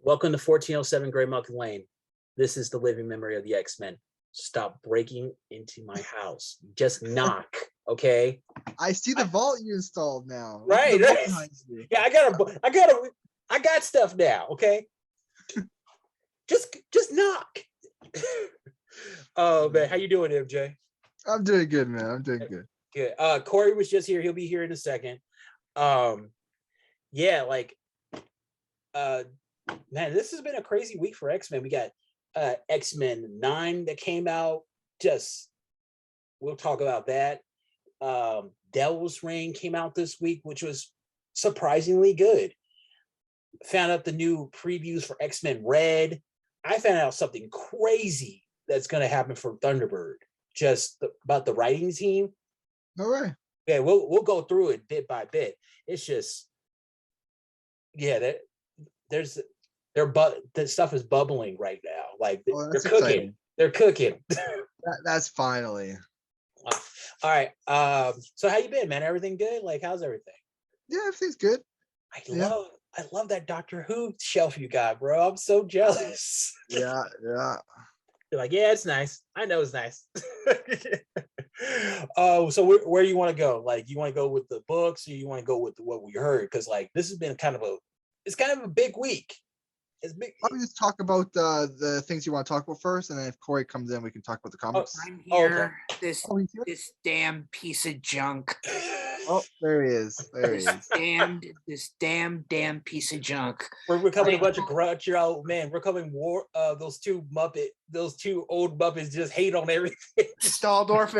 Welcome to 1407 Gray Mountain Lane. This is the living memory of the X-Men. Stop breaking into my house. Just knock, okay? I see the vault you installed now. Right. Yeah, I got stuff now, okay? Just knock. Oh man, how you doing, MJ? I'm doing good, man. I'm doing good. Good. Corey was just here. He'll be here in a second. Yeah, like man, this has been a crazy week for X-Men. We got X-Men 9 that came out. We'll talk about that. Devil's Reign came out this week, which was surprisingly good. Found out the new previews for X-Men Red. I found out something crazy that's going to happen for Thunderbird, about the writing team. All right. Yeah, we'll go through it bit by bit. It's just, yeah, the stuff is bubbling right now. Like they're cooking. Exciting. They're cooking. That's finally. All right. So how you been, man? Everything good? Like, how's everything? Yeah, everything's good. I love that Doctor Who shelf you got, bro. I'm so jealous. Yeah. You're like, yeah, it's nice. I know it's nice. Oh, so where do you want to go? Like, you want to go with the books, or you want to go with what we heard? Because like this has been kind of a big week. It's big. I'll just talk about the things you want to talk about first, and then if Corey comes in, we can talk about the comics. I'm here. Okay. This damn piece of junk. Oh, there he is. This damn piece of junk. We're coming a bunch of grouchy old man. We're coming those two old Muppets just hate on everything. Stalldorf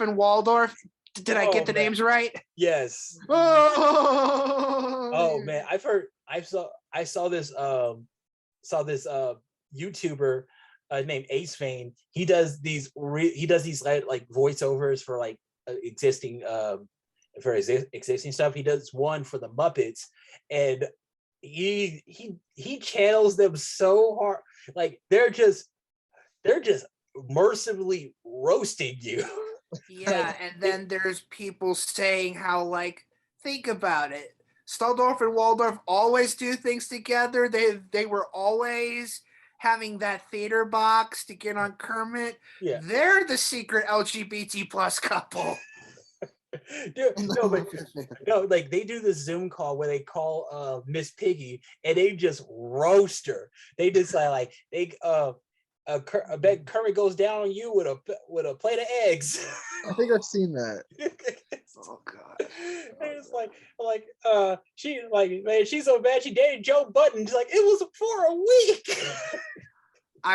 and Waldorf. Did I get the names right? Yes. Oh man, I saw this YouTuber named Ace Fane. He does these like voiceovers for like existing stuff. He does one for the Muppets, and he channels them so hard. Like they're just mercifully roasting you. Yeah, and then there's people saying how, like, think about it. Stalldorf and Waldorf always do things together. They were always having that theater box to get on Kermit. Yeah. They're the secret LGBT plus couple. Dude, no, like they do the Zoom call where they call Miss Piggy and they just roast her. They just like I bet Kermit goes down on you with a plate of eggs. I think I've seen that. Oh God! And it's she like, man, she's so bad she dated Joe Budden. She's like, it was for a week. I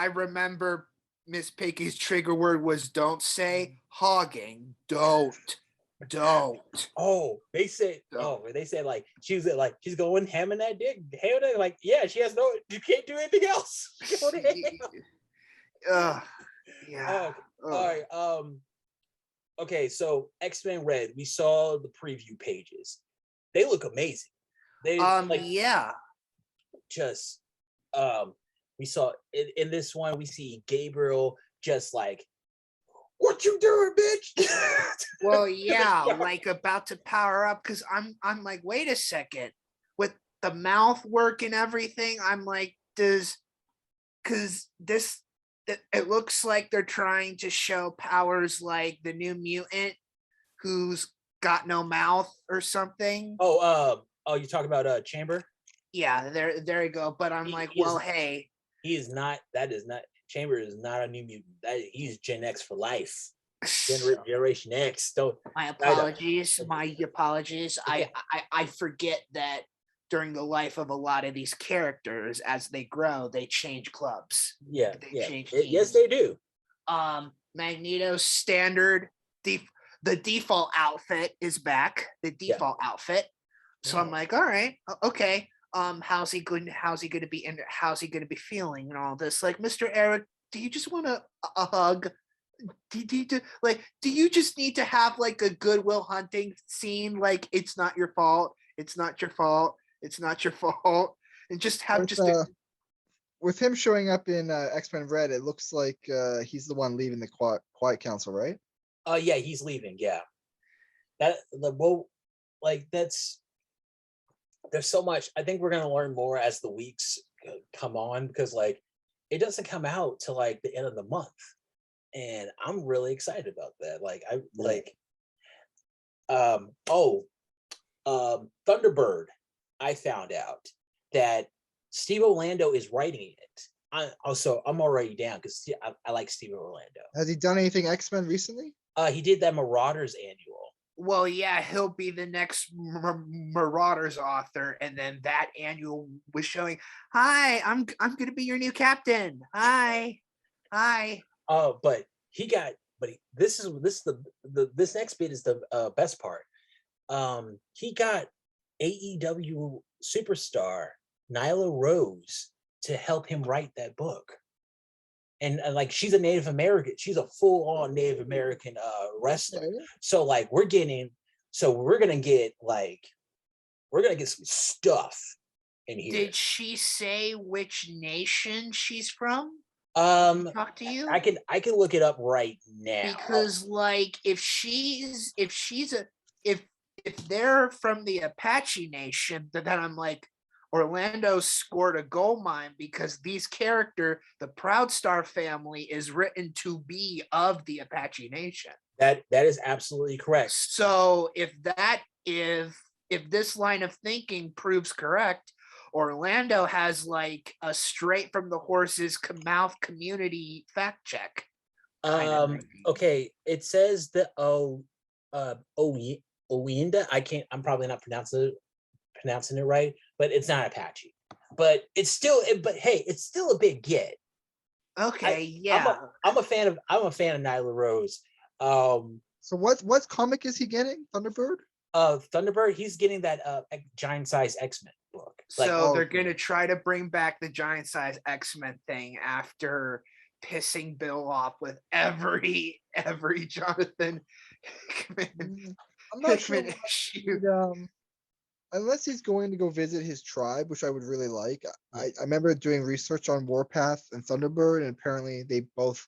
remember Miss Piggy's trigger word was "don't say hogging." Don't. Oh, they said like she's going ham in that dick. Like, yeah, she can't do anything else. Yeah. All right. Okay, so X-Men Red, we saw the preview pages. They look amazing. Yeah. Just we saw in this one, we see Gabriel just like, what you doing, bitch? Well, yeah, like about to power up, because I'm like, wait a second, with the mouth work and everything, I'm like, it looks like they're trying to show powers like the New Mutant who's got no mouth or something. Oh, you talking about Chamber? Yeah, there you go. But I'm hey, he is not. That is not. Chamber is not a New Mutant. He's Gen X for life. Generation X. My apologies. I forget that during the life of a lot of these characters, as they grow, they change clubs. Yeah, yes, they do. Magneto's standard the default outfit is back. The default outfit. So I'm like, all right, okay. How's he going to be feeling and all this? Like, Mr. Eric, do you just want a hug? Do you just need to have like a Goodwill Hunting scene? Like, it's not your fault. It's not your fault. It's not your fault. And just have with him showing up in X-Men Red, it looks like he's the one leaving the Quiet Council, right? Yeah, he's leaving. Yeah, that's there's so much. I think we're gonna learn more as the weeks come on, because like it doesn't come out till like the end of the month, and I'm really excited about that. Like I like Thunderbird. I found out that Steve Orlando is writing it. I'm already down because I like Steve Orlando. Has he done anything X-Men recently? He did that Marauders annual. Well, yeah, he'll be the next Marauders author, and then that annual was showing, "Hi, I'm going to be your new captain. Hi." But this next bit is the best part. He got AEW superstar Nyla Rose to help him write that book. And like she's a Native American, she's a full-on Native American wrestler. So like we're gonna get some stuff in here. Did she say which nation she's from? Talk to you? I can look it up right now. Because like if they're from the Apache Nation, then I'm like, Orlando scored a gold mine, because the Proudstar family, is written to be of the Apache Nation. That is absolutely correct. So if this line of thinking proves correct, Orlando has like a straight from the horse's mouth community fact check. Okay, it says the Oyinda. I'm probably not pronouncing it right, but it's not Apache. But it's still a big get. Okay, yeah. I'm a fan of Nyla Rose. So what comic is he getting? Thunderbird? Thunderbird, he's getting that giant size X-Men book. So they're gonna try to bring back the giant size X-Men thing after pissing Bill off with every Jonathan I'm not sure issue. Unless he's going to go visit his tribe, which I would really like. I remember doing research on Warpath and Thunderbird, and apparently they both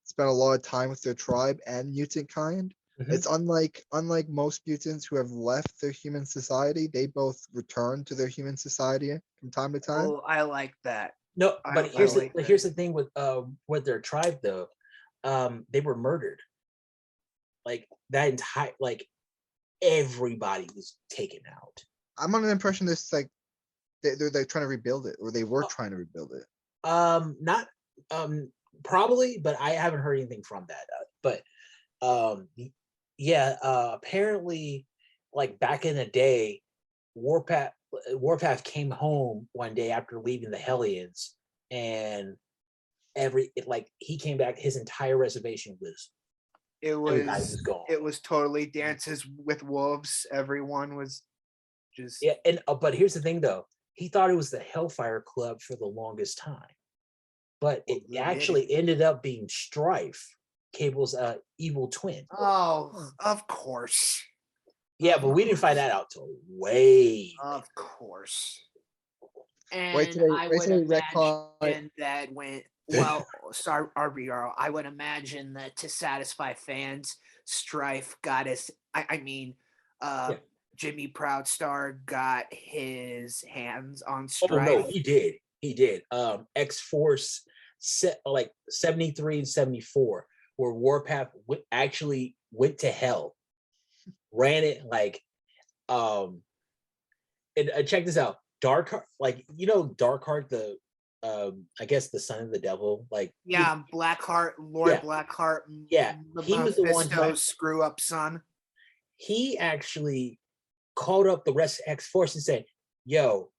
spent a lot of time with their tribe and mutant kind. Mhm. It's unlike most mutants who have left their human society. They both return to their human society from time to time. Oh, I like that. No, but I here's like the thing with their tribe though. They were murdered. Like that entire everybody was taken out. I'm under the impression this like they're trying to rebuild it, or they were trying to rebuild it. Not probably, but I haven't heard anything from that. But apparently, like back in the day, Warpath came home one day after leaving the Hellions, and he came back. His entire reservation was gone. It was totally Dances with Wolves. Everyone was just but here's the thing though. He thought it was the Hellfire Club for the longest time, but it actually ended up being Strife, Cable's evil twin. Oh, of course. Yeah, but we didn't find that out till way. Of course. And Wait till I would they imagine that sorry, RBR, I would imagine that to satisfy fans, Strife got his, Jimmy Proudstar got his hands on Strife. Oh no, he did. X-Force 73 and 74, where Warpath actually went to hell, ran it and check this out. Darkheart, Darkheart, the I guess the son of the devil, Blackheart, Lord Blackheart. Yeah, he was the one who screw up son. He actually called up the rest of X-Force and said, "Yo,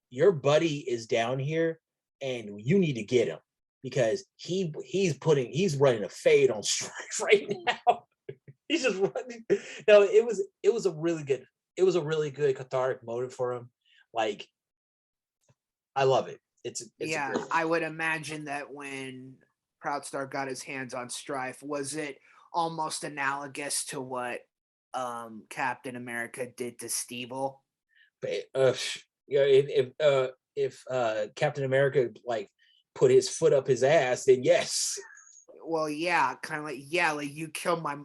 your buddy is down here, and you need to get him because he's running a fade on Strife right now. He's just running." No, it was a really good cathartic motive for him. Like, I love it. It's I would imagine that when Proudstar got his hands on Strife, was it almost analogous to what Captain America did to Steve-O? But if Captain America put his foot up his ass, then yes. well, yeah, kind of like, yeah, like you killed my.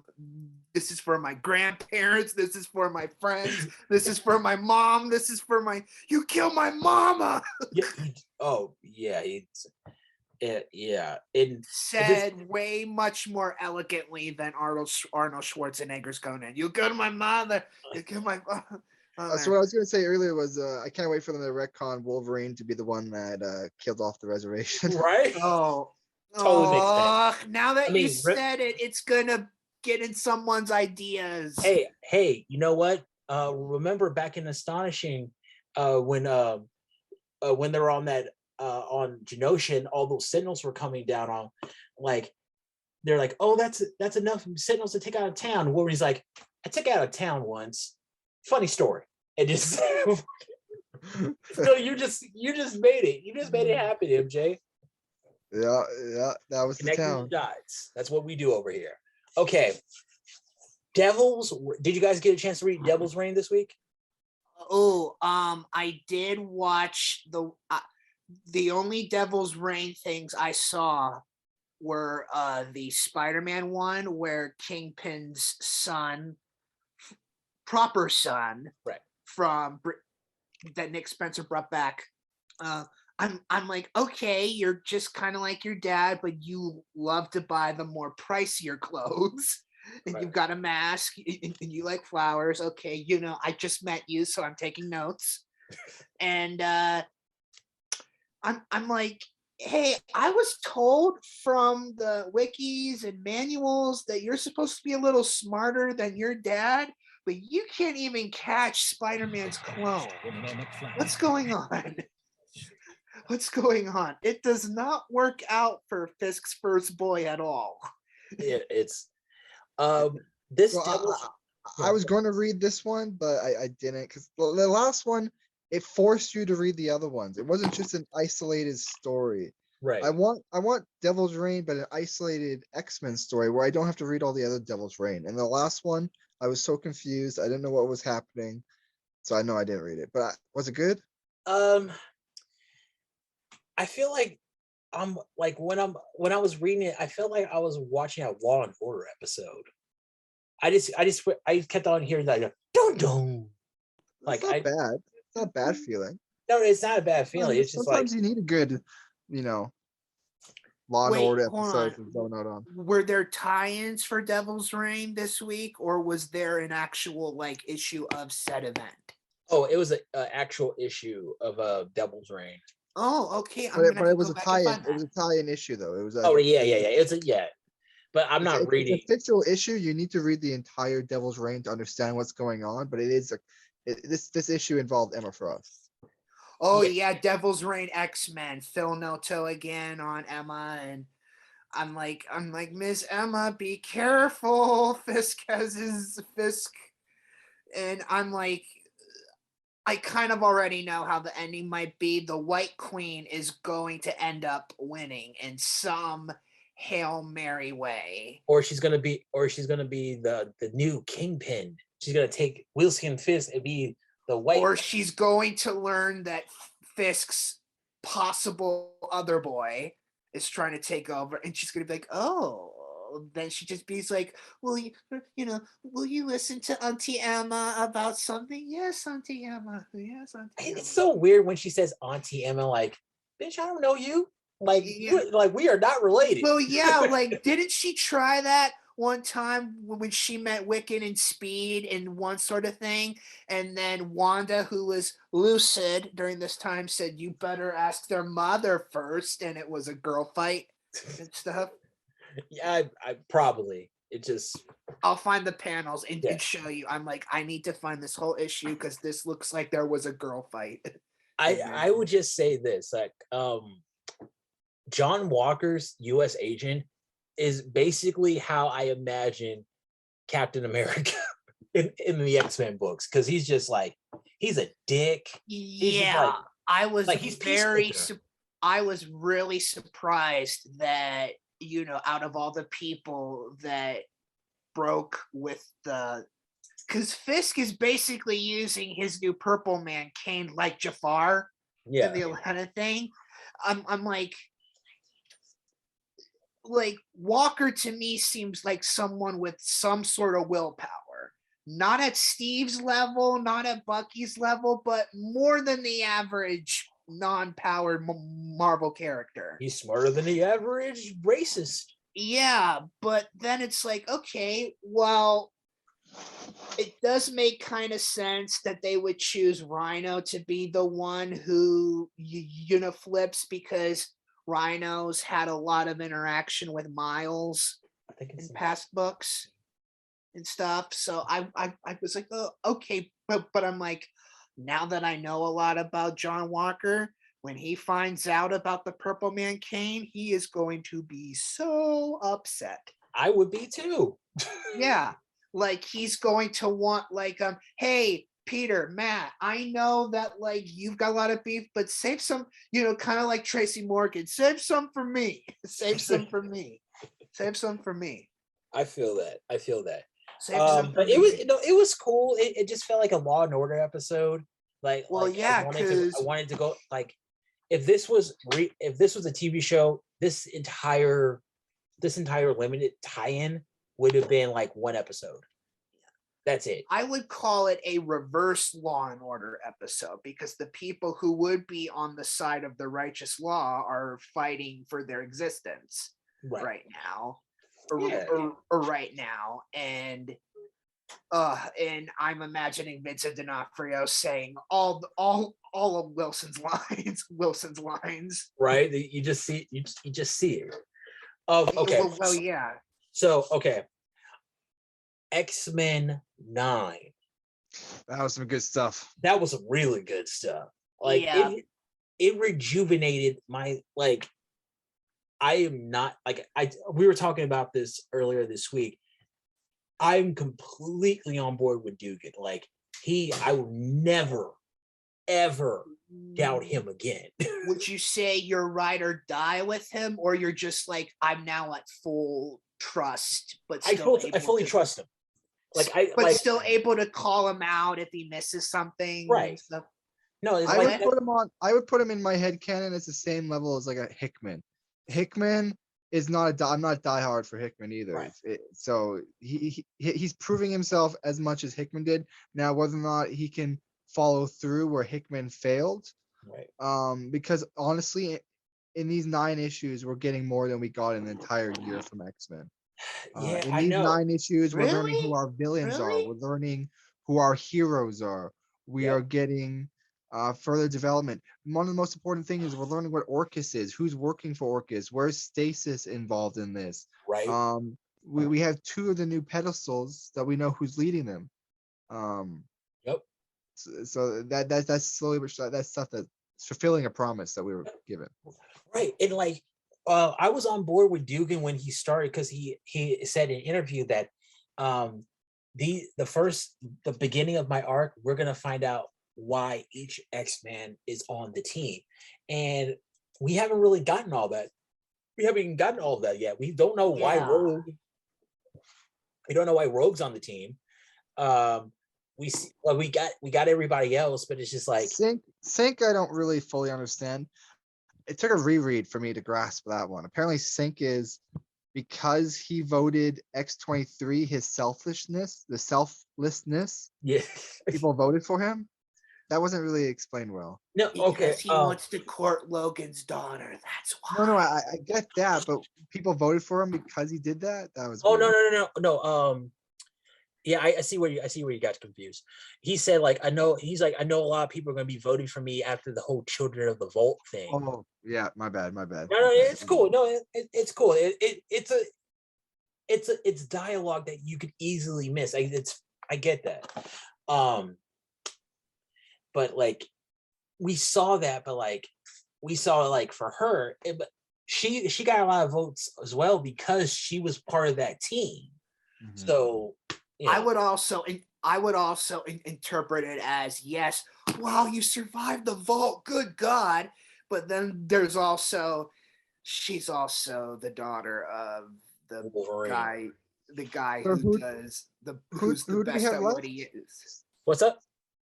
This is for my grandparents. This is for my friends. This is for my mom. This is for my. You killed my mama. Yeah. Oh yeah. Yeah. And Said way much more elegantly than Arnold Schwarzenegger's Conan. You killed my mother. You killed my. So what I was going to say earlier was I can't wait for them to retcon Wolverine to be the one that killed off the reservation. right. Oh, Totally makes sense. Now that I mean, you said it, it's gonna get in someone's ideas. Hey, you know what? Remember back in Astonishing, when they're on that on Genosha, all those Sentinels were coming down on, like, they're like, oh, that's enough Sentinels to take out of town. Wolverine's like, I took out of town once. Funny story. And just so you just made it. You just made it happen, MJ. Yeah, that was the town. Dots. That's what we do over here. Okay. Devils. Did you guys get a chance to read Devil's Reign this week? Oh, I did watch the only Devil's Reign things I saw were the Spider-Man one where Kingpin's son, proper son, right, from that Nick Spencer brought back. I'm like, okay, you're just kind of like your dad, but you love to buy the more pricier clothes. And right, you've got a mask and you like flowers. Okay, I just met you, so I'm taking notes. And I'm like, hey, I was told from the wikis and manuals that you're supposed to be a little smarter than your dad, but you can't even catch Spider-Man's clone. What's going on? What's going on? It does not work out for Fisk's first boy at all. It's this. Well, I was going to read this one, but I didn't, because the last one, it forced you to read the other ones. It wasn't just an isolated story. Right. I want Devil's Reign, but an isolated X-Men story where I don't have to read all the other Devil's Reign. And the last one, I was so confused. I didn't know what was happening, so I know I didn't read it. But was it good? I feel like when I was reading it, I felt like I was watching a Law and Order episode. I kept on hearing that dun dun. Like, it's not bad. It's not a bad feeling. No, it's not a bad feeling. It's just sometimes you need a good, Law and Order episode to zone out on. Were there tie-ins for Devil's Reign this week, or was there an actual issue of said event? Oh, it was an actual issue of Devil's Reign. Oh, okay. But it was a tie-in. It was a tie-in issue, though. It was. Yeah. It's but I'm not reading. It's an official issue. You need to read the entire Devil's Reign to understand what's going on. But it is this issue involved Emma Frost. Oh yeah, Devil's Reign X-Men. Phil Noto again on Emma, and I'm like, Miss Emma, be careful. Fisk has his Fisk, and I'm like, I kind of already know how the ending might be. The White Queen is going to end up winning in some Hail Mary way. Or she's gonna be the new Kingpin. She's gonna take Wilson Fisk and be the White. Or she's going to learn that Fisk's possible other boy is trying to take over, and she's gonna be like, oh. Then she just be like, will you listen to Auntie Emma about something? Yes, Auntie Emma. Yes, Auntie Emma. It's so weird when she says Auntie Emma, like, bitch, I don't know you. Like, we are not related. Well, yeah, didn't she try that one time when she met Wiccan and Speed and one sort of thing? And then Wanda, who was lucid during this time, said, you better ask their mother first. And it was a girl fight and stuff. Yeah, I probably. It just. I'll find the panels and show you. I'm like, I need to find this whole issue because this looks like there was a girl fight. I would just say this, John Walker's U.S. agent is basically how I imagine Captain America in the X-Men books, because he's just he's a dick. Yeah, I was I was really surprised that out of all the people that broke with because Fisk is basically using his new Purple Man cane like Jafar in the Atlanta thing. I'm like like Walker to me seems like someone with some sort of willpower. Not at Steve's level, not at Bucky's level, but more than the average non-powered Marvel character. He's smarter than the average racist. Yeah, but then it's like, okay, well, it does make kind of sense that they would choose Rhino to be the one who uniflips, because Rhino's had a lot of interaction with Miles I think it's in past books and stuff. So I was like, oh, okay, but I'm like, now that I know a lot about John Walker, when he finds out about the Purple Man Cane, he is going to be so upset. I would be too. Yeah, like he's going to want like, hey, Peter, Matt, I know that like you've got a lot of beef, but save some, kind of like Tracy Morgan, save some for me. Save some for me. Save some for me. I feel that. Save some for But me. it was cool. It just felt like a Law and Order episode. Like, well, yeah, I wanted to go like, if this was a TV show, this entire limited tie-in would have been like one episode. That's it. I would call it a reverse Law and Order episode, because the people who would be on the side of the righteous law are fighting for their existence right now. Or right now. And I'm imagining Vincent D'Onofrio saying all of Wilson's lines. Right? You just see it. Okay. Well, yeah. So okay. X-Men 9. That was some good stuff. That was really good stuff. Like, yeah. it rejuvenated my, like, I am not like, we were talking about this earlier this week. I'm completely on board with Dugan. Like, I will never ever doubt him again. Would you say you're ride or die with him, or you're just like, I'm now at full trust, but I fully trust him. Still able to call him out if he misses something, right? No, I would put him in my head canon as the same level as like a Hickman. Hickman is not I'm not diehard for Hickman either. Right. So he's proving himself as much as Hickman did. Now, whether or not he can follow through where Hickman failed, right? Because honestly, in these 9 issues, we're getting more than we got in the entire year from X-Men. Yeah, in these 9 issues, really? we're learning who our villains are. We're learning who our heroes are. We are getting further development. One of the most important things is we're learning what Orcus is, who's working for Orcus, where's Stasis involved in this. Right. We have 2 of the new pedestals that we know who's leading them. Yep. So that's slowly, but that's stuff that's fulfilling a promise that we were given. Right. And like, I was on board with Dugan when he started, because he said in an interview that the beginning of my arc, we're gonna find out why each X-Man is on the team, and we haven't really gotten all that. We haven't even gotten all of that yet. We don't know why Rogue. We don't know why Rogue's on the team. We got everybody else, but it's just like Sync. I don't really fully understand. It took a reread for me to grasp that one. Apparently, Sync is because he voted X-23, his selflessness. Yeah, people voted for him. That wasn't really explained well. No, okay. Because he wants to court Logan's daughter. That's why. No, I get that, but people voted for him because he did that. That was. Oh, weird. no. Yeah, I see where you got confused. He said, like, I know a lot of people are gonna be voting for me after the whole Children of the Vault thing. Oh, yeah, my bad. No, it's cool. No, it's cool. It's dialogue that you could easily miss. I get that. But like, we saw that, but like, we saw like for her, but she got a lot of votes as well because she was part of that team. Mm-hmm. So. Yeah. I would also interpret it as, yes, wow, you survived the vault, good God. But then she's also the daughter of the Wolverine. the guy who's the best at what he is. What's up?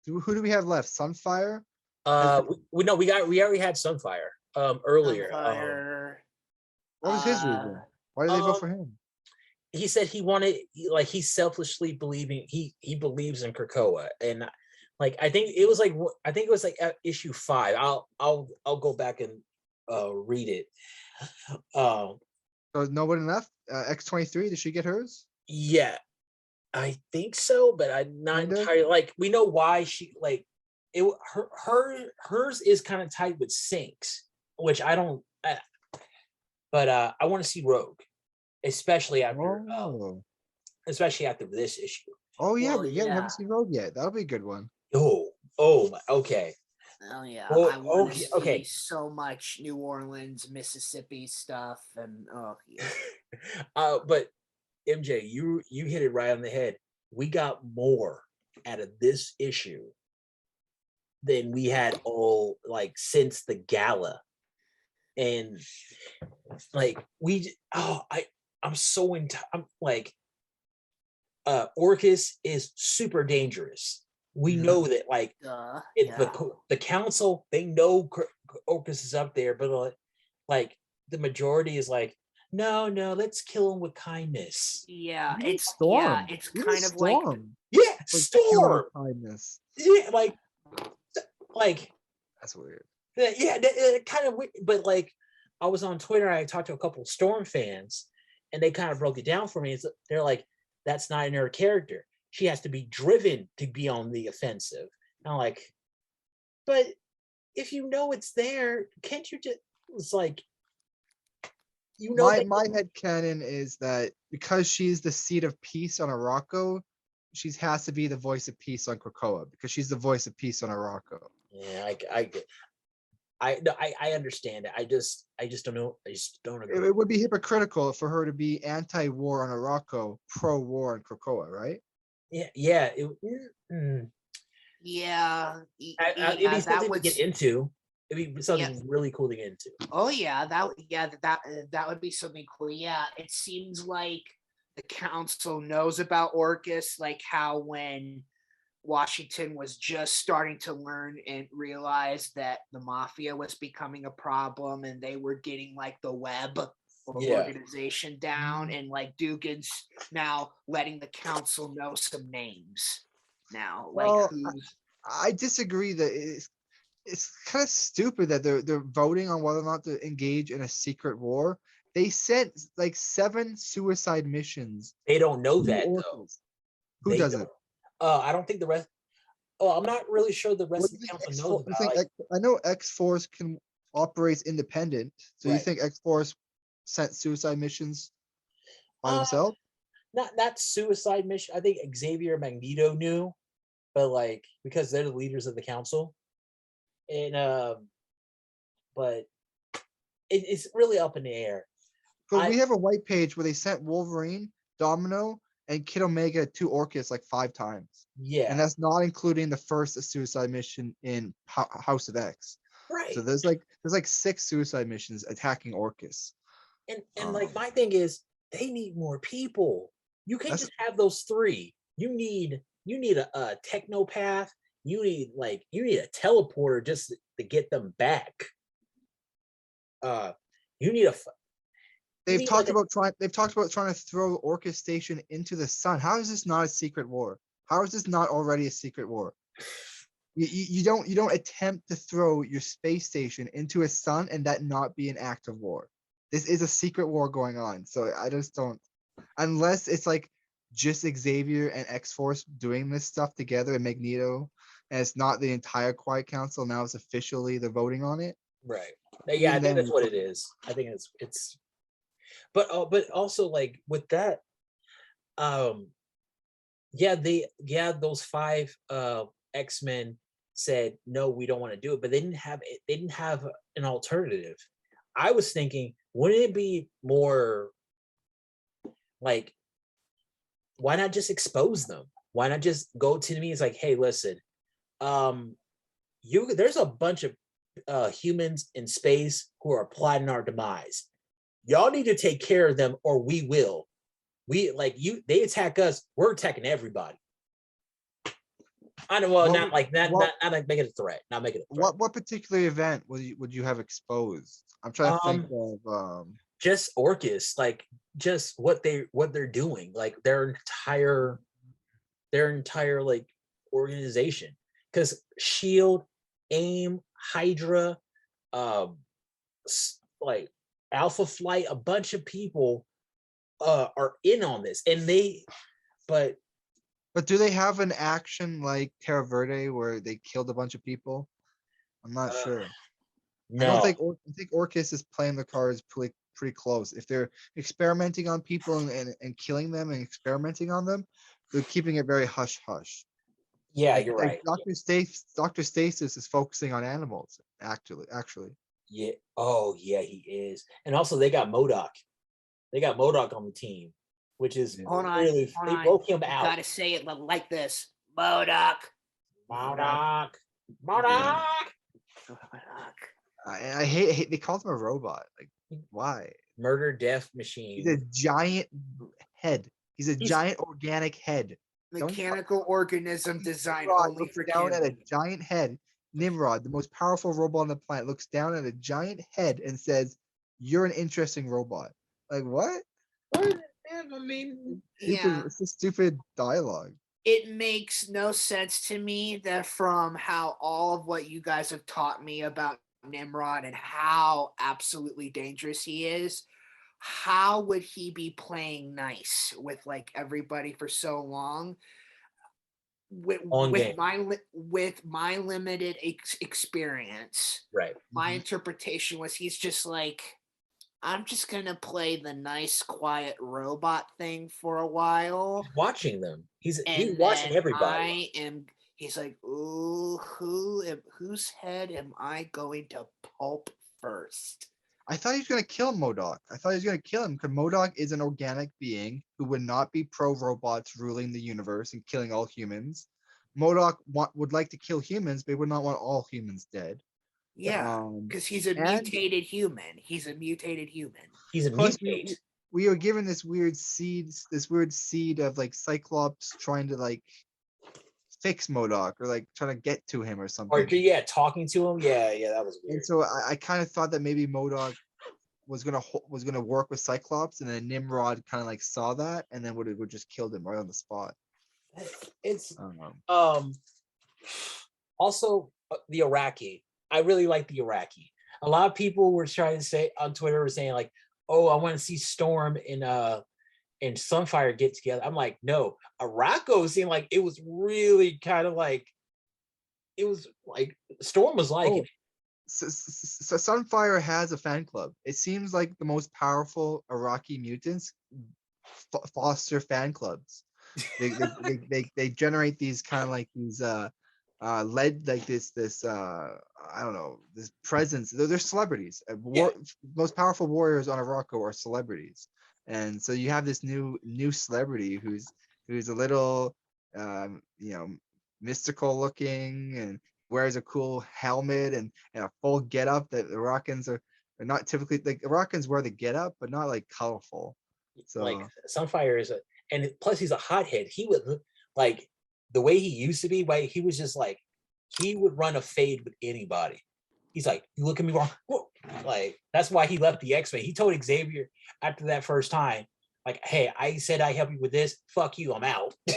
Who do we have left? Sunfire? We already had Sunfire earlier. Sunfire. What was his reason? Why did they vote for him? He said he's selfishly believing he believes in Krakoa, and like I think it was like at issue 5. I'll go back and read it. So nobody left. X-23. Did she get hers? Yeah, I think so, but I'm not Kinda? entirely like we know why she like it. Hers is kind of tied with Sinks, which I don't. But I want to see Rogue, especially after especially after this issue. Oh yeah, Well, we haven't seen Rogue yet. That'll be a good one. Okay. Oh yeah, Well, I want to see okay. so much New Orleans, Mississippi stuff, and oh yeah. But MJ, you hit it right on the head. We got more out of this issue than we had all like since the gala, and like I'm so into. I'm like, Orcus is super dangerous. We know that, like, the council, they know Orcus is up there, but like the majority is like, no, let's kill him with kindness. Yeah, Even it's Storm. it's Even kind of like Storm. Yeah, was killing with Storm. kindness. Yeah, like That's weird. yeah, kind of weird. But like, I was on Twitter, I talked to a couple of Storm fans, and they kind of broke it down for me. They're like, that's not in her character. She has to be driven to be on the offensive. And I'm like, but if you know it's there, can't you just? It's like, you know, my headcanon is that because she's the seed of peace on Araco, she has to be the voice of peace on Krakoa because she's the voice of peace on Araco. Yeah, I understand it. I just don't know. I just don't agree. It would be hypocritical for her to be anti-war on Araco, pro-war on Krakoa, right? Yeah. yeah. It'd be something to get into. It'd be something really cool to get into. Oh yeah, that would be something cool. Yeah, it seems like the council knows about Orcus, like how when Washington was just starting to learn and realize that the mafia was becoming a problem, and they were getting like the web organization down, and like Dugan's now letting the council know some names now. Like, I disagree that it's kind of stupid that they're voting on whether or not to engage in a secret war. They sent like 7 suicide missions. They don't know that though. Who doesn't? I don't think the rest. Oh, I'm not really sure the rest of the council knows about it. I know X-Force can operates independent. So you think X-Force sent suicide missions by themselves? Not suicide mission. I think Xavier Magneto knew, but like because they're the leaders of the council, and but it's really up in the air. But we have a white page where they sent Wolverine, Domino, and Kid Omega to Orcus like 5 times. Yeah, and that's not including the first suicide mission in House of X. Right. So there's like 6 suicide missions attacking Orcus. And like my thing is, they need more people. You can't just have those 3. You need a technopath. You need a teleporter just to get them back. You need a. They've talked about trying to throw Orcus Station into the sun. How is this not a secret war? How is this not already a secret war? You don't attempt to throw your space station into a sun and that not be an act of war. This is a secret war going on. So I just don't, unless it's like just Xavier and X-Force doing this stuff together and Magneto, and it's not the entire Quiet Council. Now it's officially they're voting on it. Right. Yeah, I think that's what it is. I think it's. But also like with that, those 5 X-Men said no, we don't want to do it, but they didn't have an alternative. I was thinking, wouldn't it be more like, why not just expose them? Why not just go to me? It's like, hey, listen, there's a bunch of humans in space who are plotting our demise. Y'all need to take care of them, or we will. They attack us, we're attacking everybody. I know, not make it a threat. Not make it a threat. What particular event would you have exposed? I'm trying to think of just Orcus, like just what they're doing, like their entire like organization. Because Shield, AIM, Hydra, like Alpha Flight, a bunch of people are in on this, and but do they have an action like Terra Verde where they killed a bunch of people? I'm not sure. I don't no, think I think Orcus is playing the cards pretty close. If they're experimenting on people and killing them and experimenting on them, they're keeping it very hush hush. yeah, Like you're right. Dr. Stasis is focusing on animals, actually. Yeah. Oh, yeah, he is. And also, they got MODOK. They got MODOK on the team, which is Yeah. Hold on, really hold they on. broke him You out. gotta say it like this. MODOK. MODOK. Yeah. MODOK. I hate they called him a robot. Like, why? Murder Death He's a Machine. giant head. He's a He's- giant organic head. Mechanical organism designed Nimrod only looks for down at a killing. giant head. Nimrod, the most powerful robot on the planet, looks down at a giant head and says, "You're an interesting robot." Like what? What? I mean, Yeah. It's just stupid dialogue. It makes no sense to me that from how all of what you guys have taught me about Nimrod and how absolutely dangerous he is, how would he be playing nice with like everybody for so long? On game. With my limited experience, Right. my interpretation was he's just like, I'm just gonna play the nice, quiet robot thing for a while, He's watching them. He's and watching then everybody. He's like, ooh, whose head am I going to pulp first? I thought he was gonna kill MODOK. I thought he was gonna kill him because MODOK is an organic being who would not be pro robots ruling the universe and killing all humans. MODOK would like to kill humans, but he would not want all humans dead. Yeah, because he's a and mutated human. He's a mutated human. He's a plus mutate. we are given this weird seed of like Cyclops trying to like fix MODOK or like trying to get to him or Or something. yeah, talking to him. Yeah, that was weird. And so I kind of thought that maybe MODOK was gonna work with Cyclops, and then Nimrod kind of like saw that, and then would just killed him right on the spot. It's I don't know. Also the Iraqi. I really like the Iraqi. A lot of people were trying to say on Twitter were saying like, "Oh, I want to see Storm and Sunfire get together." I'm like, no. Araco seemed like it was really kind of like it was like Storm was like it. So Sunfire has a fan club. It seems like the most powerful Iraqi mutants foster fan clubs. They generate these kind of like these led like this I don't know, this presence. They're celebrities. Most powerful warriors on Araco are celebrities, and so you have this new celebrity who's a little mystical looking and wears a cool helmet and a full getup that the Iraqians are not typically like. Iraqians wear the getup, but not like colorful. So Like Sunfire is and plus he's a hothead. He would like the way he used to be. He was just like he would run a fade with anybody. He's like, you look at me wrong. Whoa. Like that's why he left the X-Men. He told Xavier after that first time, like, hey, I said I help you with this. Fuck you, I'm out. you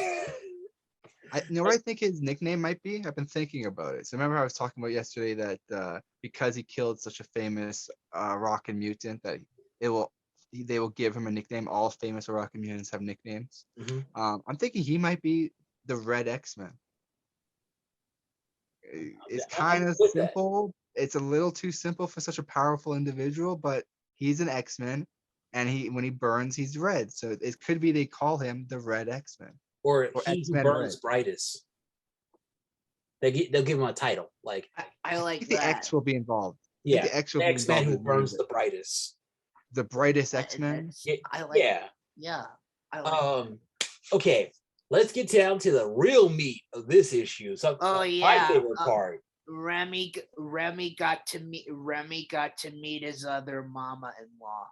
know what I think his nickname might be? I've been thinking about it. So remember I was talking about yesterday that because he killed such a famous Iraqi mutant that they will give him a nickname. All famous Iraqi mutants have nicknames. Mm-hmm. I'm thinking he might be the Red X-Men. It's kind of simple. It's a little too simple for such a powerful individual, but he's an X-Men, and when he burns, he's red. So it could be they call him the Red X-Men. Or he who X-Men burns Red. brightest. They'll give him a title. Like I like think the X will be involved. Yeah, the X will be X-Men involved who in burns music. the brightest. The brightest X-Men. I like. Yeah. I like. Okay, let's get down to the real meat of this issue. So my favorite part. Remy got to meet his other mama-in-law.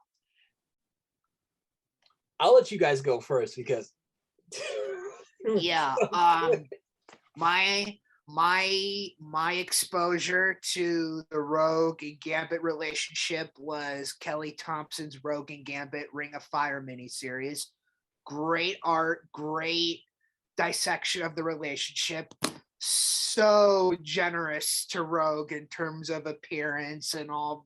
I'll let you guys go first because Yeah. my exposure to the Rogue and Gambit relationship was Kelly Thompson's Rogue and Gambit Ring of Fire miniseries. Great art, great dissection of the relationship. So generous to Rogue in terms of appearance and all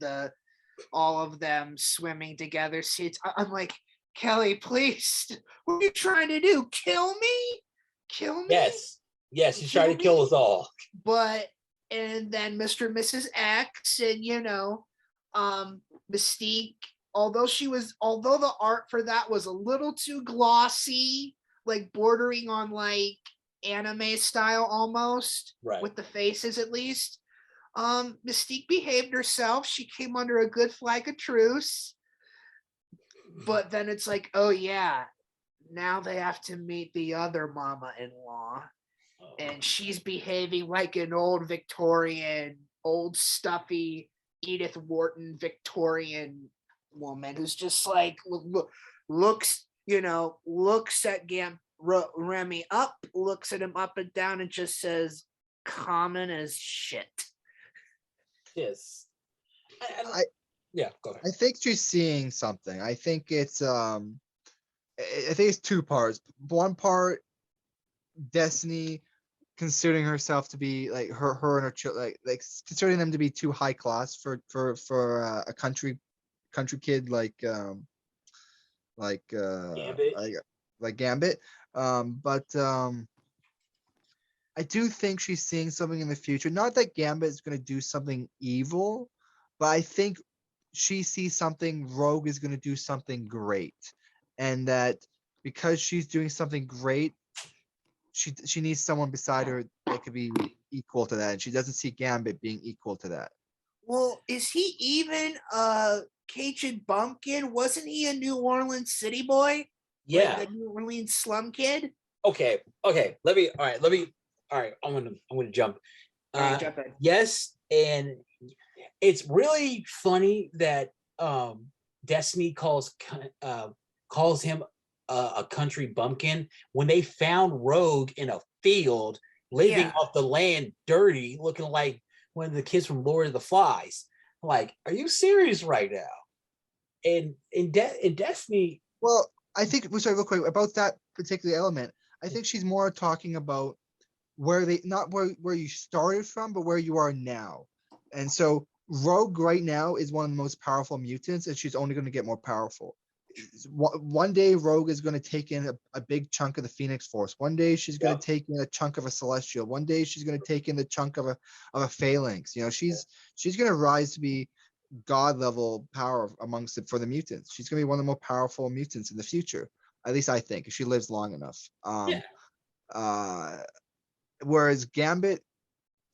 of them swimming together. See, I'm like, Kelly, please, what are you trying to do? Kill me? Kill me? Yes, he's trying to kill us all. But and then Mr. and Mrs. X, and Mystique, although the art for that was a little too glossy, like bordering on like anime style almost, right, with the faces at least. Mystique behaved herself. She came under a good flag of truce. But then it's like, oh yeah, now they have to meet the other mama-in-law. And she's behaving like an old Victorian, old stuffy Edith Wharton Victorian woman who's just like looks at Remy up, looks at him up and down, and just says, "Common as shit." Yes. Yeah, go ahead. I think she's seeing something. I think it's two parts. One part, Destiny considering herself to be like her and her children, like considering them to be too high class for a country kid like Gambit. like Gambit. But I do think she's seeing something in the future. Not that Gambit is going to do something evil, but I think she sees something. Rogue is going to do something great, and that because she's doing something great, she needs someone beside her that could be equal to that, and she doesn't see Gambit being equal to that. Well, is he even a Cajun bumpkin? Wasn't he a New Orleans city boy? Yeah, like a New Orleans slum kid. Okay. Let me. All right. I'm gonna jump. Jump in. Yes, and it's really funny that Destiny calls him a country bumpkin when they found Rogue in a field living off the land, dirty, looking like one of the kids from Lord of the Flies. Like, are you serious right now? And in Destiny. Well, I think, sorry, real quick about that particular element. I think she's more talking about not where you started from, but where you are now. And so Rogue right now is one of the most powerful mutants, and she's only going to get more powerful. One day Rogue is going to take in a big chunk of the Phoenix Force. One day she's going to take in a chunk of a Celestial. One day she's going to take in the chunk of a Phalanx. She's going to rise to be god level power for the mutants. She's going to be one of the more powerful mutants in the future. At least I think, if she lives long enough. Whereas Gambit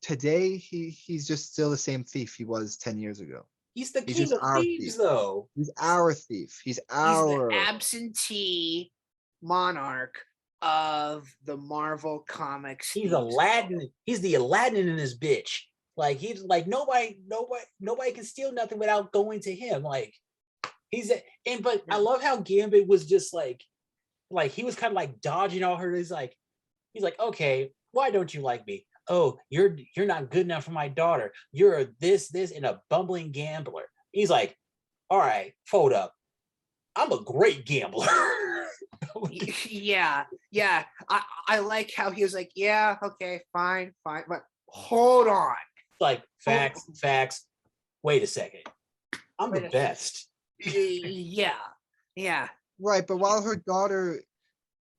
today, he's just still the same thief he was 10 years ago. He's the king of thieves, though. He's our thief. He's the absentee monarch of the Marvel Comics. He's Aladdin. He's the Aladdin in this bitch. Like, he's like nobody can steal nothing without going to him. Like, but I love how Gambit was just like he was kind of like dodging all her. He's like, okay, why don't you like me? Oh, you're not good enough for my daughter. You're this, and a bumbling gambler. He's like, all right, fold up. I'm a great gambler. yeah. I like how he was like, yeah, okay, fine, but hold on. Like, facts. Wait a second. I'm the best. Yeah. Right, but while her daughter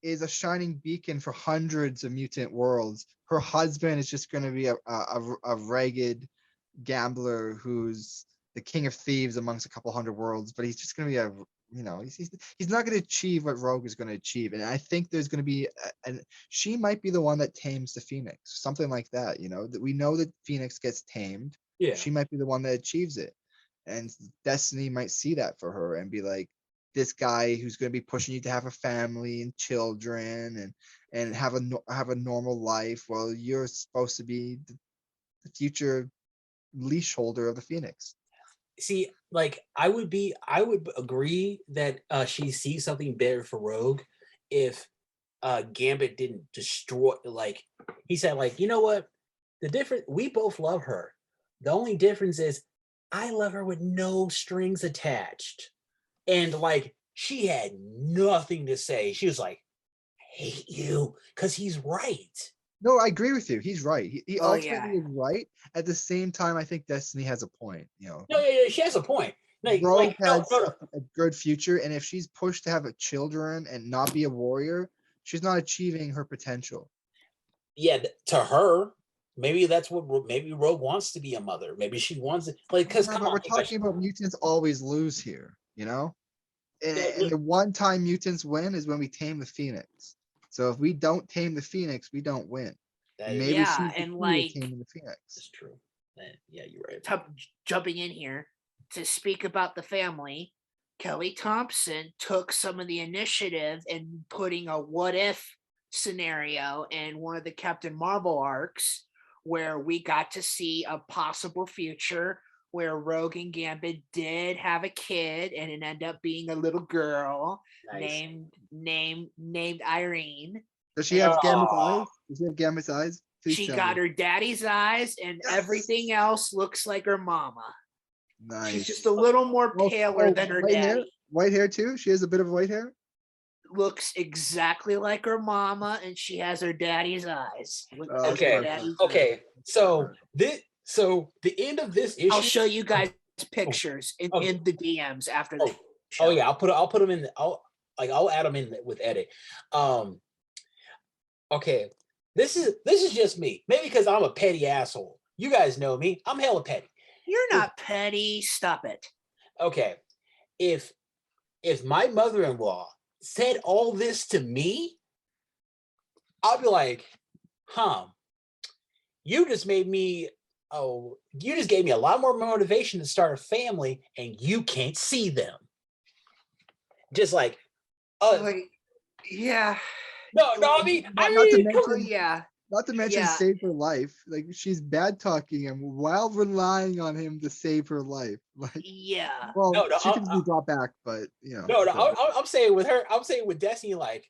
is a shining beacon for hundreds of mutant worlds, her husband is just going to be a ragged gambler who's the king of thieves amongst a couple hundred worlds, but he's just going to be he's not going to achieve what Rogue is going to achieve. And I think there's going to be and she might be the one that tames the Phoenix, something like that. That we know that Phoenix gets tamed. Yeah, she might be the one that achieves it, and Destiny might see that for her and be like, this guy who's going to be pushing you to have a family and children and have a normal life, while you're supposed to be the future leash holder of the Phoenix. See, like, I would agree that she sees something better for Rogue if Gambit didn't destroy. Like, he said, like, you know what? the difference, we both love her. The only difference is I love her with no strings attached. And like she had nothing to say. She was like, I hate you, because he's right. No, I agree with you. He's right. He Oh, yeah. ultimately is right. At the same time, I think Destiny has a point. No, yeah, she has a point. Rogue No, has no, no. a good future, and if she's pushed to have a children and not be a warrior, she's not achieving her potential. Yeah, to her, maybe that's what maybe Rogue wants to be a mother. Maybe she wants it. Like, because come on, we're talking about mutants always lose here, And Yeah, the one time mutants win is when we tame the Phoenix. So if we don't tame the Phoenix, we don't win. And maybe Yeah, she's the and key to like taming the Phoenix. it's true. Yeah, you're right. jumping in here to speak about the family, Kelly Thompson took some of the initiative in putting a what if scenario in one of the Captain Marvel arcs where we got to see a possible future where Rogue and Gambit did have a kid and it ended up being a little girl Nice. named Irene. Does she have Gambit's eyes? Does she have Gambit's eyes? Please She tell got me. her daddy's eyes and Yes. everything else looks like her mama. Nice. She's just a little more paler than her white daddy. hair? White hair too? She has a bit of white hair? Looks exactly like her mama, and she has her daddy's eyes. Okay. So the end of this issue. I'll show you guys pictures in the DMs after the show. Oh yeah, I'll put them in. I'll add them in with edit. Okay, this is just me. Maybe because I'm a petty asshole. You guys know me. I'm hella petty. You're not petty. Stop it. Okay, if my mother-in-law said all this to me, I'll be like, you just made me. Oh, you just gave me a lot more motivation to start a family, and you can't see them. Just like, yeah. No, I mean, Not to mention save her life. Like she's bad talking him while relying on him to save her life. Like, yeah. well, she can be brought back, but I'm saying with her, I'm saying with Destiny, like,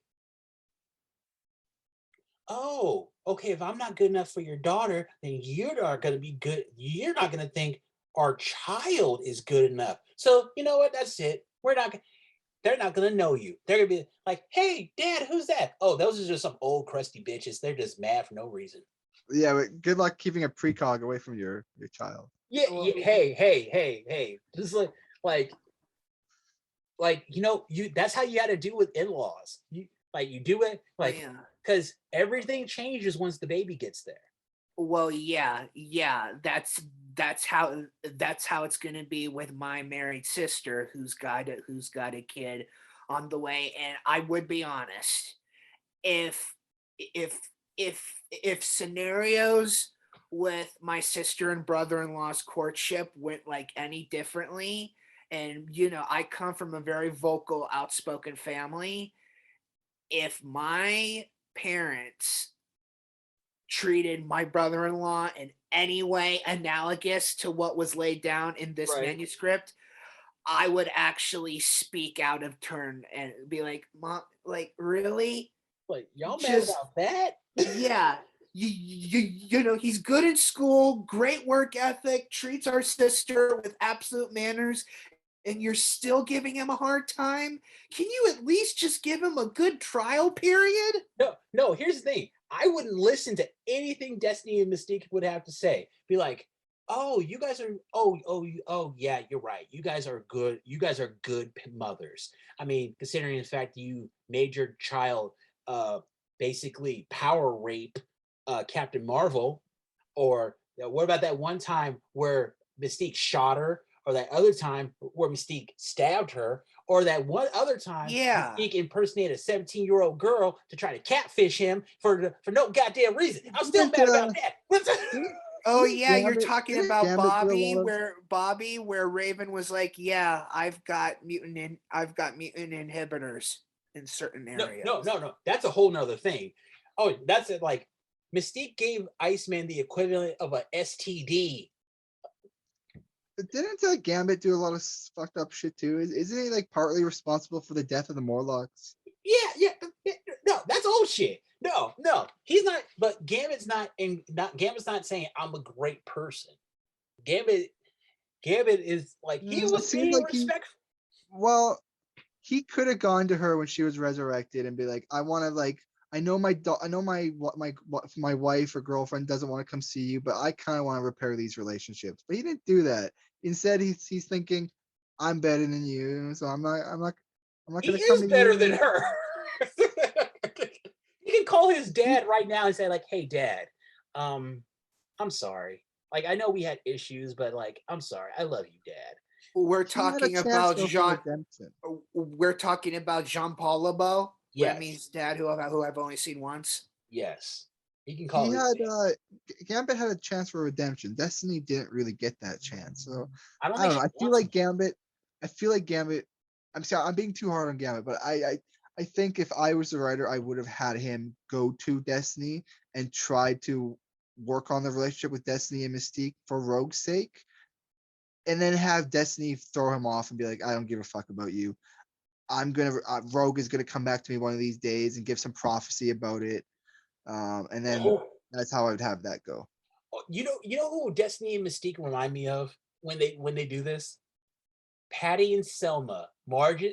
oh, okay, if I'm not good enough for your daughter, then you're not gonna be good. You're not gonna think our child is good enough. So you know what? That's it. They're not gonna know you. They're gonna be like, "Hey, Dad, who's that?" Oh, those are just some old crusty bitches. They're just mad for no reason. Yeah, but good luck keeping a precog away from your child. Yeah. Hey. Just like that's how you got to do with in-laws. You do it because everything changes once the baby gets there. Well, yeah, that's how it's gonna be with my married sister who's got a kid on the way. And I would be honest, if scenarios with my sister and brother-in-law's courtship went like any differently, and I come from a very vocal, outspoken family, if my parents treated my brother-in-law in any way analogous to what was laid down in this manuscript, I would actually speak out of turn and be like, Mom, like, really? Like, y'all mad about that? Yeah. He's good in school, great work ethic, treats our sister with absolute manners, and you're still giving him a hard time? Can you at least just give him a good trial period? No, here's the thing. I wouldn't listen to anything Destiny and Mystique would have to say. Be like, oh, you guys are, yeah, you're right. You guys are good. You guys are good mothers. I mean, considering the fact that you made your child basically power rape Captain Marvel, or what about that one time where Mystique shot her, or that other time where Mystique stabbed her, or that one other time Mystique impersonated a 17-year-old girl to try to catfish him for no goddamn reason. I'm still mad about that. Oh yeah, you're talking about Bobby, where Raven was like, "Yeah, I've got mutant inhibitors in certain areas." No. That's a whole nother thing. Oh, that's it. Like, Mystique gave Iceman the equivalent of a STD. But didn't Gambit do a lot of fucked up shit too? Isn't he like partly responsible for the death of the Morlocks? Yeah. No, that's old shit. No. he's not. But Gambit's not. And not Gambit's not saying I'm a great person. Gambit is like he It was seems being like respectful. well, he could have gone to her when she was resurrected and be like, I want to like, I know my wife or girlfriend doesn't want to come see you, but I kind of want to repair these relationships. But he didn't do that. Instead, he's thinking, I'm better than you, so I'm not He gonna come is to better you. than her. You can call his dad right now and say like, "Hey, Dad, I'm sorry. Like, I know we had issues, but like, I'm sorry. I love you, Dad." We're He had a talking chance about though for redemption. We're talking about Jean-Paul LeBeau, Yes. Remy's dad, who I've only seen once. Yes, he can call He his had dad. Gambit had a chance for redemption. Destiny didn't really get that chance. So I don't I think don't know. she I feel wants like Gambit. I feel like Gambit. I'm sorry. I'm being too hard on Gambit, but I think if I was the writer, I would have had him go to Destiny and try to work on the relationship with Destiny and Mystique for Rogue's sake, and then have Destiny throw him off and be like, I don't give a fuck about you. Rogue is gonna come back to me one of these days and give some prophecy about it, and then Oh, that's how I would have that go. you know who Destiny and Mystique remind me of when they do this? Patty and Selma, Marge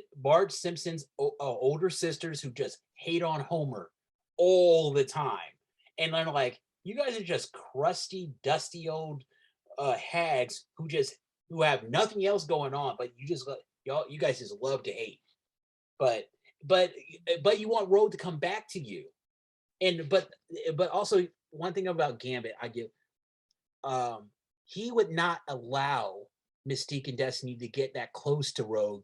Simpson's older sisters who just hate on Homer all the time, and I'm like, you guys are just crusty, dusty old hags who have nothing else going on, but you guys just love to hate. But but but you want Road to come back to you, and but also one thing about Gambit, I give he would not allow Mystique and Destiny to get that close to Rogue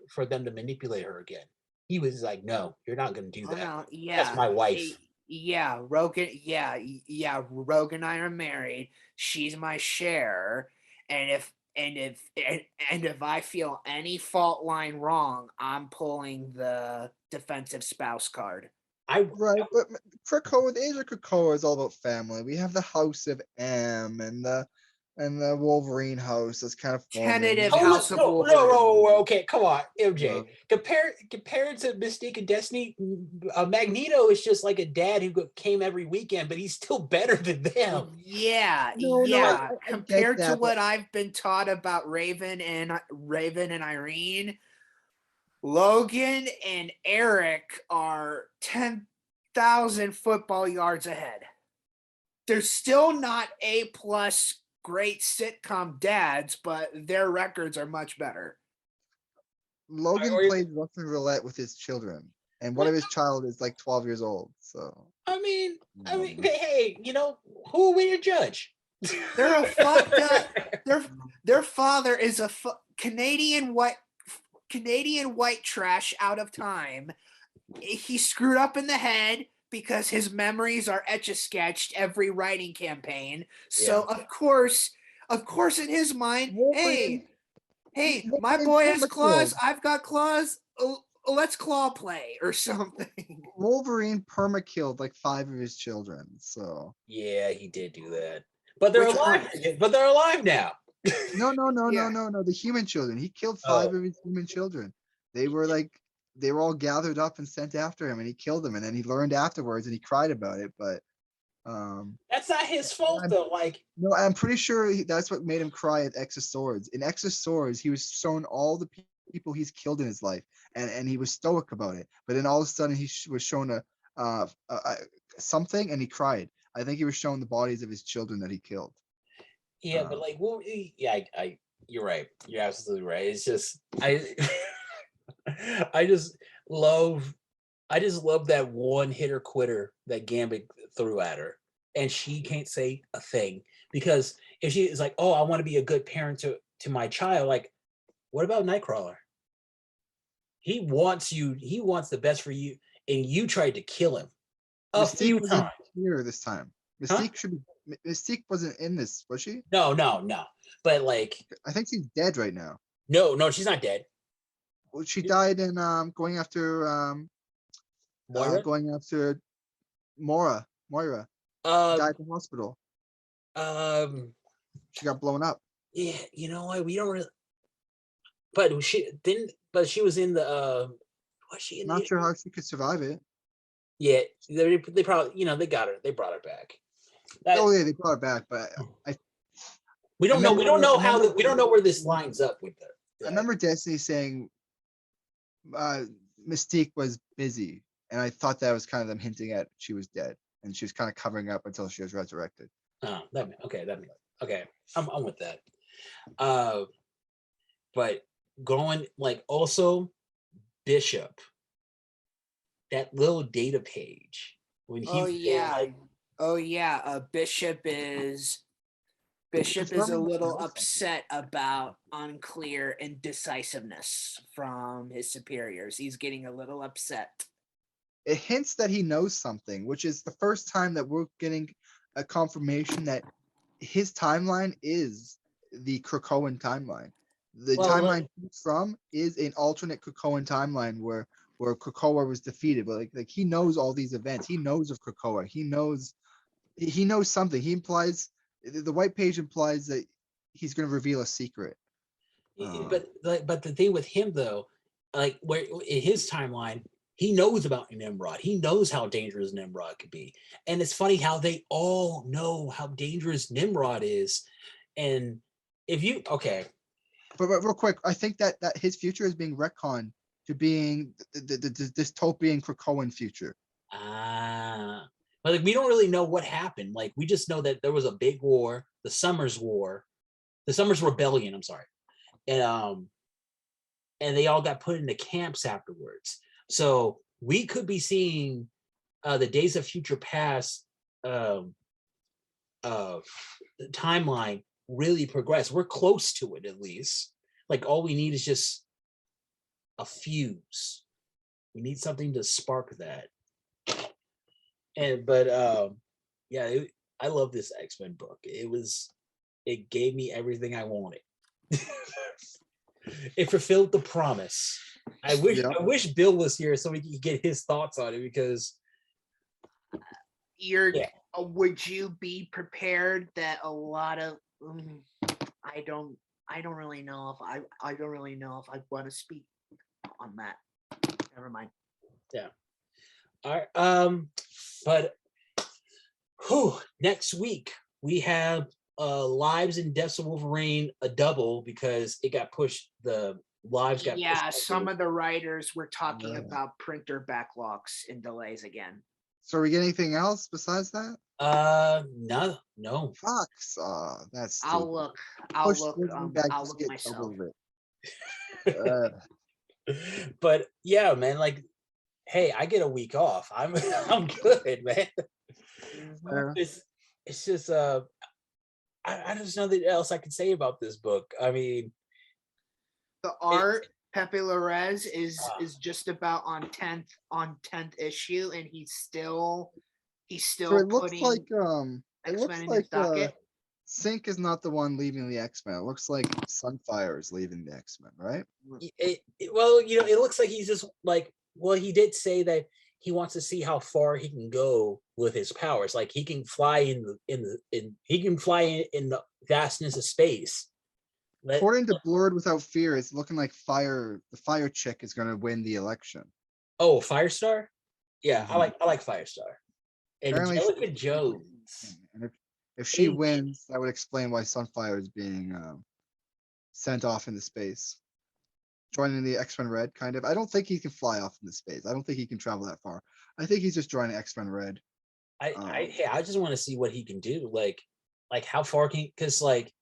for them to manipulate her again. He was like, "No, you're not going to do Oh that. no, That's yeah, my wife." yeah, Rogan, yeah, Rogue and I are married. She's my share, and if I feel any fault line wrong, I'm pulling the defensive spouse card. I Right, but Krakoa, the age of Krakoa is all about family. We have the House of M and the Wolverine house that's kind of forming. Tentative Oh House of Wolverine. no, okay, come on, MJ. Uh, Compared to Mystique and Destiny, Magneto is just like a dad who came every weekend, but he's still better than them. Yeah, no, yeah. I get Compared to that, but what I've been taught about Raven and Irene, Logan and Eric are 10,000 football yards ahead. They're still not A plus great sitcom dads, but their records are much better. Logan Or- plays Russian roulette with his children, and one of his child is like 12 years old. So I mean, hey, who are we to judge? They're a fucked up. Their father is a Canadian white trash out of time. He screwed up in the head because his memories are etch-a-sketched every writing campaign. So Yeah. of course, in his mind, Wolverine, hey, my Wolverine boy has claws. perma-killed. I've got claws. Let's claw play or something. Wolverine perma-killed like 5 of his children. So Yeah, he did do that. But they're Which alive. ones? But they're alive now. Yeah. no. The human children. He killed Oh. 5 of his human children. They were all gathered up and sent after him, and he killed them. And then he learned afterwards, and he cried about it. But That's not his fault I'm, though. Like, no, I'm pretty sure that's what made him cry at X of Swords. In X of Swords, he was shown all the people he's killed in his life, and he was stoic about it. But then all of a sudden, he was shown a something, and he cried. I think he was shown the bodies of his children that he killed. yeah, but like, well, yeah, I you're right. You're absolutely right. It's just I just love that one hitter quitter that Gambit threw at her, and she can't say a thing because if she is like, "Oh, I want to be a good parent to my child," like, what about Nightcrawler? He wants you. He wants the best for you, and you tried to kill him a few wasn't times. here this time. Huh? Mystique wasn't in this, was she? No. But like, I think she's dead right now. no, she's not dead. Well, she died in Moira. going after Moira. Moira Um, died in the hospital. um, She got blown up. yeah. You know what? We don't really. But she didn't. But she was in the. Was she in Not the? sure how she could survive it. Yeah, they probably they got her. They brought her back. Oh yeah, they brought it back, but I We I don't know. We don't remember know we don't know where this lines up with her. I remember Destiny saying Mystique was busy, and I thought that was kind of them hinting at she was dead, and she was kind of covering up until she was resurrected. Oh, okay. I'm with that. But going like also Bishop, that little data page when he Oh was yeah. like, Oh yeah. Bishop is It's a remember little something. upset about unclear indecisiveness from his superiors. He's getting a little upset. It hints that he knows something, which is the first time that we're getting a confirmation that his timeline is the Krakoan timeline. The well, timeline he's from is an alternate Krakoan timeline where Krakoa was defeated, but like he knows all these events. He knows of Krakoa. He knows something. He implies the white page implies that he's going to reveal a secret. but the thing with him though, like where in his timeline, he knows about Nimrod. He knows how dangerous Nimrod could be, and it's funny how they all know how dangerous Nimrod is. And if you But real quick, I think that his future is being retconned to being the dystopian Krakoan future. But like, we don't really know what happened. Like we just know that there was a big war, the Summers War, the Summers Rebellion. I'm sorry, and they all got put into camps afterwards. So we could be seeing the Days of Future Past timeline really progress. We're close to it at least. Like all we need is just a fuse. We need something to spark that. And but yeah, I love this X-Men book. It gave me everything I wanted. It fulfilled the promise. I wish Bill was here so we could get his thoughts on it because Would you be prepared that a lot of I don't really know if I don't really know if I want to speak on that. Never mind. Yeah. All right. But next week we have Lives and Deaths of Wolverine, a double because it got pushed. The lives got pushed. Some of the writers were talking about printer backlogs and delays again. So are we getting anything else besides that? No. Fox. That's stupid. I'll look myself. But yeah, man, like hey, I get a week off. I'm good, man. It's just I just nothing else I can say about this book. I mean, the art Pepe Larraz is just about on 10th issue, and he's still so it looks like X-Men in his docket. Sync is not the one leaving the X-Men. It looks like Sunfire is leaving the X-Men, right? Well, it looks like he's just like, well, he did say that he wants to see how far he can go with his powers. Like he can fly in the vastness of space. According to Blurred Without Fear, it's looking like the Fire Chick is going to win the election. Oh, Firestar? Yeah, I like Firestar. And Angelica Jones. And if she wins, that would explain why Sunfire is being sent off into space. Joining the X-Men Red, kind of. I don't think he can fly off into space. I don't think he can travel that far. I think he's just joining X-Men Red. I just want to see what he can do. Like how far can because like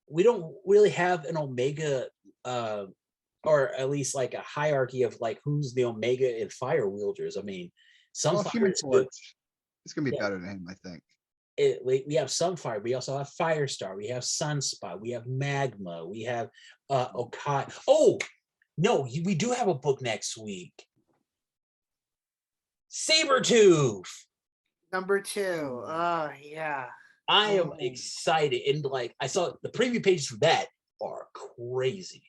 we don't really have an Omega or at least like a hierarchy of like who's the Omega and Fire wielders. I mean, Human Torch. It's gonna be better than him, I think. We have Sunfire. We also have Firestar. We have Sunspot. We have Magma. We have Okai. Oh no, we do have a book next week. Sabretooth. Number 2. Oh yeah. I am excited, and like I saw the preview pages for that are crazy.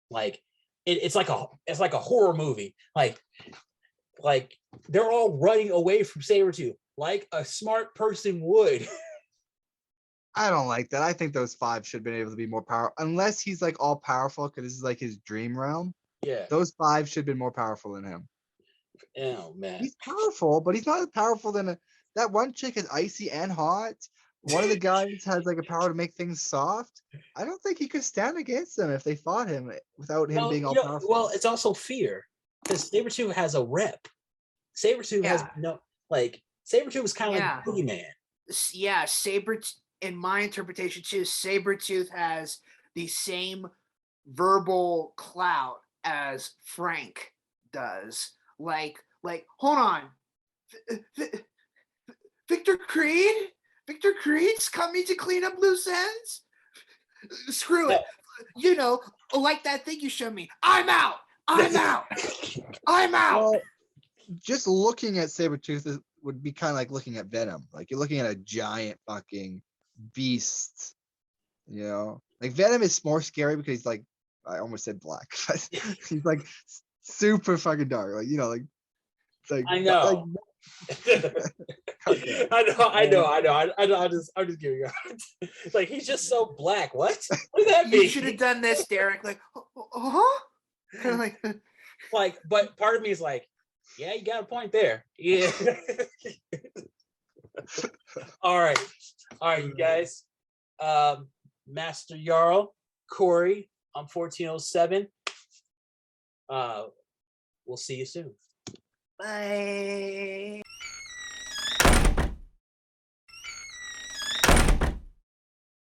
Like it's like a horror movie. Like they're all running away from Sabretooth like a smart person would. I don't like that. I think those 5 should have been able to be more powerful, unless he's like all powerful because this is like his dream realm. Yeah, those 5 should have been more powerful than him. Oh man. He's powerful, but he's not as powerful than that one chick is icy and hot. One of the guys has like a power to make things soft. I don't think he could stand against them if they fought him without him Well, being all you know, powerful. well, it's also fear because Sabretooth has a rep. Sabretooth has Yeah. no like Sabretooth was kind of Yeah. like Boogeyman. Yeah, in my interpretation too, Sabretooth has the same verbal clout as Frank does. Like, hold on. Victor Creed? Victor Creed's coming to clean up loose ends? Screw it. You know, like that thing you showed me. I'm out. I'm out. I'm out. Well, just looking at Sabretooth would be kind of like looking at Venom. Like you're looking at a giant fucking beast. You know, like Venom is more scary because he's like, I almost said black, but he's like super fucking dark. Like, you know, like it's like I know. I'm just giving you. Like he's just so black. What? What does that mean? You should have done this, Derek. Like, huh? Kind of like, but part of me is like, yeah, you got a point there. Yeah. All right, you guys. Master Jarl, Corey, I'm 1407. We'll see you soon. Bye.